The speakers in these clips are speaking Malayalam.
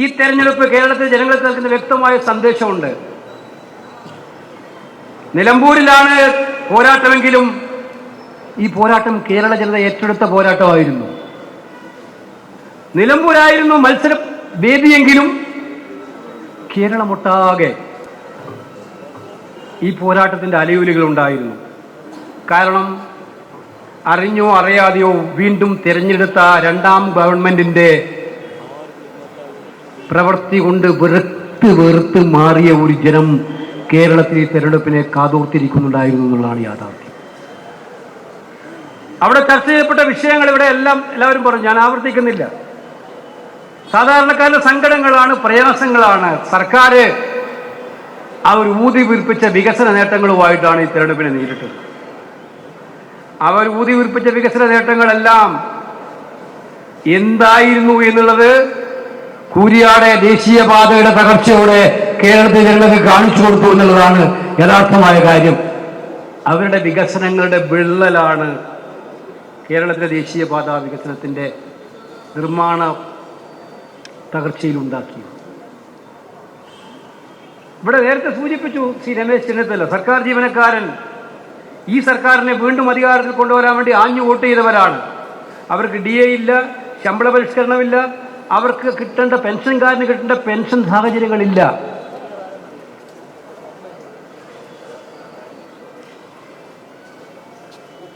ഈ തെരഞ്ഞെടുപ്പ് കേരളത്തിലെ ജനങ്ങൾക്ക് നൽകുന്ന വ്യക്തമായ സന്ദേശമുണ്ട്. നിലമ്പൂരിലാണ് പോരാട്ടമെങ്കിലും ഈ പോരാട്ടം കേരള ജനത ഏറ്റെടുത്ത പോരാട്ടമായിരുന്നു. നിലമ്പൂരായിരുന്നു മത്സര വേദിയെങ്കിലും കേരളമൊട്ടാകെ ഈ പോരാട്ടത്തിൻ്റെ അലയൊലികൾ ഉണ്ടായിരുന്നു. കാരണം അറിഞ്ഞോ അറിയാതെയോ വീണ്ടും തിരഞ്ഞെടുത്ത രണ്ടാം ഗവൺമെന്റിന്റെ പ്രവൃത്തി കൊണ്ട് വെറുത്ത് മാറിയ ഒരു ജനം കേരളത്തിൽ ഈ തെരഞ്ഞെടുപ്പിനെ കാതോർത്തിരിക്കുന്നുണ്ടായിരുന്നു എന്നുള്ളതാണ് യാഥാർത്ഥ്യം. അവിടെ ചർച്ച ചെയ്യപ്പെട്ട വിഷയങ്ങൾ ഇവിടെ എല്ലാവരും പറഞ്ഞു, ഞാൻ ആവർത്തിക്കുന്നില്ല. സാധാരണക്കാരുടെ സങ്കടങ്ങളാണ്, പ്രയാസങ്ങളാണ്. സർക്കാർ അവർ ഊതി വീർപ്പിച്ച വികസന നേട്ടങ്ങളുമായിട്ടാണ് ഈ തെരഞ്ഞെടുപ്പിനെ നേരിട്ടത്. അവർ ഊതി വീർപ്പിച്ച വികസന നേട്ടങ്ങളെല്ലാം എന്തായിരുന്നു എന്നുള്ളത് കൂരിയാടെ ദേശീയപാതയുടെ തകർച്ചയോടെ കേരളത്തിൽ ജനങ്ങൾക്ക് കാണിച്ചു കൊടുത്തു എന്നുള്ളതാണ് യഥാർത്ഥമായ കാര്യം. അവരുടെ വികസനങ്ങളുടെ വിള്ളലാണ് കേരളത്തിലെ ദേശീയപാത വികസനത്തിൻ്റെ നിർമ്മാണ തകർച്ചയിലുണ്ടാക്കിയത്. ഇവിടെ നേരത്തെ സൂചിപ്പിച്ചു ശ്രീ രമേശ് ചെന്നിത്തല, സർക്കാർ ജീവനക്കാരൻ ഈ സർക്കാരിനെ വീണ്ടും അധികാരത്തിൽ കൊണ്ടുവരാൻ വേണ്ടി ആഞ്ഞു വോട്ട് ചെയ്തവരാണ്. അവർക്ക് DA ഇല്ല, ശമ്പള പരിഷ്കരണമില്ല, അവർക്ക് കിട്ടേണ്ട പെൻഷൻകാരന് കിട്ടേണ്ട പെൻഷൻ സാഹചര്യങ്ങളില്ല.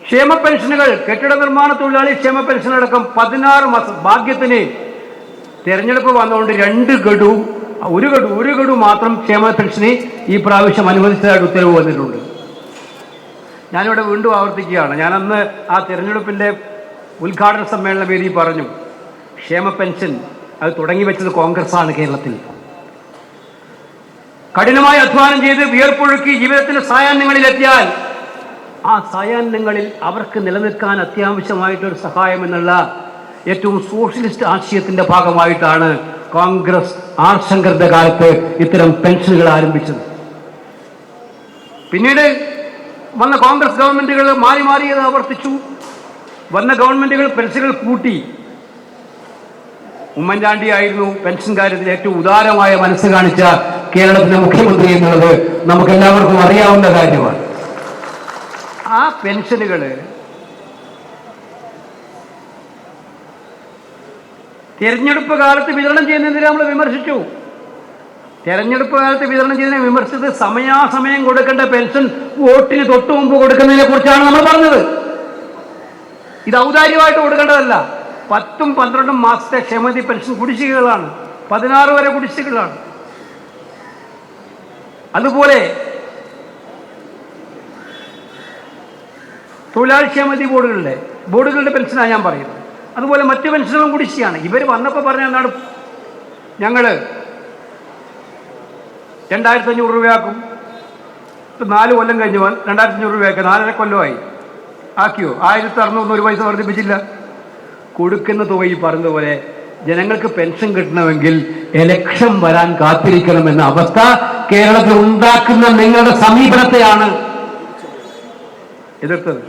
ക്ഷേമ പെൻഷനുകൾ, കെട്ടിട നിർമ്മാണ തൊഴിലാളി ക്ഷേമ പെൻഷൻ അടക്കം 16 മാസം, ഭാഗ്യത്തിന് തെരഞ്ഞെടുപ്പ് വന്നുകൊണ്ട് ഒരു ഗഡു മാത്രം ക്ഷേമ പെൻഷന് ഈ പ്രാവശ്യം അനുവദിച്ചതായിട്ട് ഉത്തരവ് വന്നിട്ടുണ്ട്. ഞാനിവിടെ വീണ്ടും ആവർത്തിക്കുകയാണ്, ഞാനന്ന് ആ തെരഞ്ഞെടുപ്പിൻ്റെ ഉദ്ഘാടന സമ്മേളന വേദി പറഞ്ഞു, ക്ഷേമ പെൻഷൻ അത് തുടങ്ങി വെച്ചത് കോൺഗ്രസ്സാണ്. കേരളത്തിൽ കഠിനമായി അധ്വാനം ചെയ്ത് വിയർപ്പൊഴുക്കി ജീവിതത്തിന്റെ സായാഹ്നങ്ങളിലെത്തിയാൽ ആ സായാഹ്നങ്ങളിൽ അവർക്ക് നിലനിൽക്കാൻ അത്യാവശ്യമായിട്ടൊരു സഹായം എന്നുള്ള ഏറ്റവും സോഷ്യലിസ്റ്റ് ആശയത്തിന്റെ ഭാഗമായിട്ടാണ് കോൺഗ്രസ് ആർ ശങ്കറിന്റെ കാലത്ത് ഇത്തരം പെൻഷനുകൾ ആരംഭിച്ചത്. പിന്നീട് വന്ന കോൺഗ്രസ് ഗവൺമെന്റുകൾ മാറി അത് ആവർത്തിച്ചു. വന്ന ഗവൺമെന്റുകൾ പെൻഷനുകൾ കൂട്ടി. ഉമ്മൻചാണ്ടി ആയിരുന്നു പെൻഷൻ കാര്യത്തിൽ ഏറ്റവും ഉദാരമായ മനസ്സ് കാണിച്ച കേരളത്തിലെ മുഖ്യമന്ത്രി എന്നുള്ളത് നമുക്ക് എല്ലാവർക്കും അറിയാവുന്ന കാര്യമാണ്. ആ പെൻഷനുകൾ തെരഞ്ഞെടുപ്പ് കാലത്ത് വിതരണം ചെയ്യുന്നതിനെ നമ്മൾ വിമർശിച്ചു. തെരഞ്ഞെടുപ്പ് കാലത്ത് വിതരണം ചെയ്യുന്നതിനെ വിമർശിച്ചത് സമയാസമയം കൊടുക്കേണ്ട പെൻഷൻ വോട്ടിന് തൊട്ടു മുമ്പ് കൊടുക്കുന്നതിനെ കുറിച്ചാണ് നമ്മൾ പറഞ്ഞത്. ഇത് ഔദാര്യമായിട്ട് കൊടുക്കേണ്ടതല്ല. 10-12 മാസത്തെ ക്ഷേമനിധി പെൻഷൻ കുടിശ്ശികകളാണ്, 16 വരെ കുടിശ്ശികകളാണ്. അതുപോലെ തൊഴിലാളി ക്ഷേമനിധി ബോർഡുകളുടെ പെൻഷനാണ് ഞാൻ പറയുന്നത്. അതുപോലെ മറ്റു പെൻഷനുകളും കുടിശ്ശികയാണ്. ഇവർ വന്നപ്പോൾ പറഞ്ഞ എന്താണ്, ഞങ്ങൾ 2500 രൂപയാക്കും. 4 കൊല്ലം കഴിഞ്ഞ് 2500 രൂപയാക്കുക, 4.5 കൊല്ലമായി ആക്കിയോ? 1600 പൈസ വർദ്ധിപ്പിച്ചില്ല. കൊടുക്കുന്ന തുക ഈ പറഞ്ഞതുപോലെ ജനങ്ങൾക്ക് പെൻഷൻ കിട്ടണമെങ്കിൽ എലക്ഷൻ വരാൻ കാത്തിരിക്കണമെന്ന അവസ്ഥ കേരളത്തിൽ ഉണ്ടാക്കുന്ന നിങ്ങളുടെ സമീപനത്തെയാണ് എതിർത്തത്.